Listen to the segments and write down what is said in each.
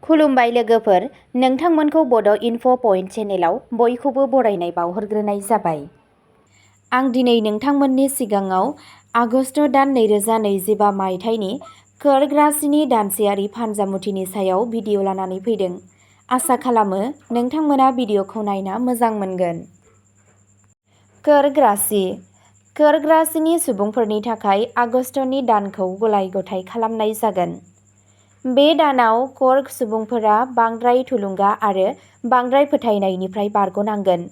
खुलुमबाय लोगोफोर, नोंथांमोनखौ बड' इनफ' पइन्ट चेनेलाव बयखौबो बरायनाय बावहरग्रोनाय जाबाय। आं दिनै नोंथांमोननि सिगाङाव आगस्ट दान 2025 मायथाइनि कर्क राशिनि दानसेयारि फानजामुथिनि सायाव भिडिअ लानानै फैदों। आसा खालामो नोंथांमोना भिडिअखौ नायना मोजां मोनगोन। कर्क राशि। कर्क राशिनि सुबुंफोरनि थाखाय आगस्तनि दानखौ गलाय-गथाय खालामनाय जागोन। बे दानाव कर्क सुबुंफोरा बांद्राय थुलुंगा आरो बांद्राय फोथायनायनिफ्राय बारग'नांगोन,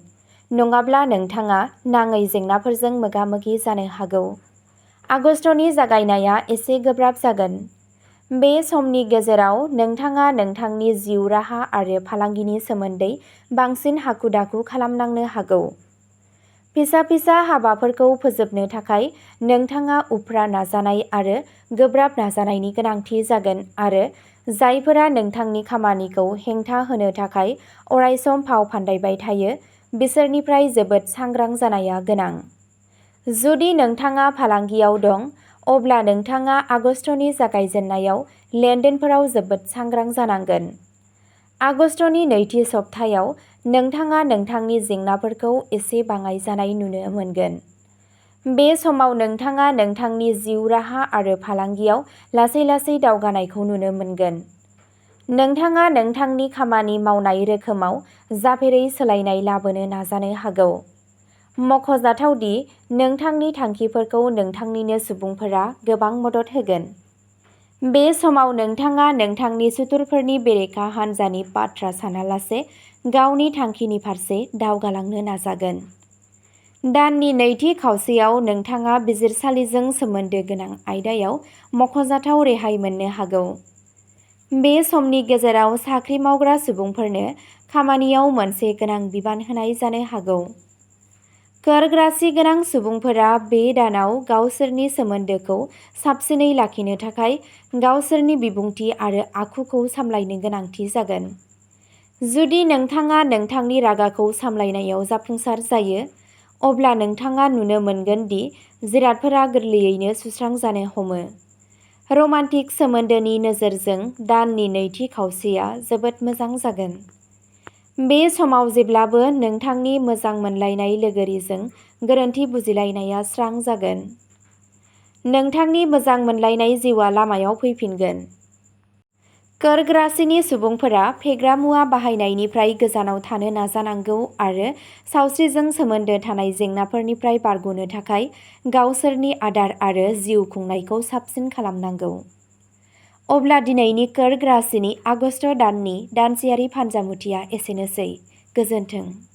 नङाब्ला नोंथाङा नाङै जेंनाफोरजों मोगा-मोगि जानो हागौ। आगस्तनि जागायनाया एसे गोब्राब जागोन। बे समनि गेजेराव नोंथाङा नोंथांनि जिउ राहा आरो फालांगिनि सोमोन्दै बांसिन हाखु-दाखु खालामनांनो हागौ। फिसा-फिसा हाबाफोरखौ फोजोबनो थाखाय नोंथाङा उफ्रा नाजानाय आरो गोब्राब नाजानायनि गोनांथि जागोन आरो जायफोरा नोंथांनि खामानिखौ हेंथा होनो थाखाय अरायसम फाव फान्दायबाय थायो, बिसोरनिफ्राय जोबोद सांग्रां जानाया गोनां। जुदि नोंथाङा फालांगियाव दं, अब्ला नोंथाङा आगस्तनि जागायजेन्नायाव लेनदेनफोराव जोबोद सांग्रां जानांगोन। आगस्तनि नैथि सप्तायाव नोंथाङा नोंथांनि जेंनाफोरखौ एसे बाङाइ जानाय नुनो मोनगोन। बे समाव नोंथाङा नोंथांनि जिउ राहा आरो फालांगियाव लासै-लासै दावगानायखौ नुनो मोनगोन। नोंथाङा नोंथांनि खामानि मावनाय रोखोमाव जाफेरै सोलायनाय लाबोनो नाजानो हागौ। मख'जाथाव दि नोंथांनि थांखिफोरखौ नोंथांनिनो सुबुंफोरा गोबां मदद होगोन। बे समाव नोंथाङा नोंथांनि सुथुरफोरनि बेरेखा हान्जानि बाथ्रा सानालासे गावनि थांखिनि फारसे दावगालांनो नाजागोन। दाननि नैथि खावसेयाव नोंथाङा बिजिरसालिजों सोमोन्दो गोनां आयदायाव मख'जाथाव रेहाय मोननो हागौ। बे समनि गेजेराव साख्रि मावग्रा सुबुंफोरनो खामानियाव मोनसे गोनां बिबान होनाय जानो हागौ। कर्क राशि गोनां सुबुंफोरा बे दानाव गावसोरनि सोमोन्दोखौ साबसिनै लाखिनो थाखाय गावसोरनि बिबुंथि आरो आखुखौ सामलायनो गोनांथि जागोन। जुदि नोंथाङा नोंथांनि रागाखौ सामलायनायाव जाफुंसार जायो, अब्ला नोंथाङा नुनो मोनगोन दि जिरादफोरा गोरलैयैनो सुस्रांजानो हमो। रमान्टिक सोमोन्दोनि नोजोरजों दाननि नैथि खावसेया जोबोद मोजां जागोन। बे समाव जेब्लाबो नोंथांनि मोजां मोनलायनाय लोगोरिजों गोरोन्थि बुजिलायनाया स्रां जागोन। नोंथांनि मोजां मोनलायनाय जिउआ लामायाव फैफिनगोन। कर्क राशिनि सुबुंफोरा फेग्रा मुवा बाहायनायनिफ्राय गोजानाव थानो नाजानांगौ आरो सावस्रिजों सोमोन्दो थानाय जेंनाफोरनिफ्राय बारग'नो थाखाय गावसोरनि आदार आरो जिउ खुंनायखौ साबसिन खालामनांगौ। अब्ला दिनैनि कर्क राशिनि आगस्त दाननि दानसेयारि फानजामुथिया एसेनोसै। गोजोन्थों।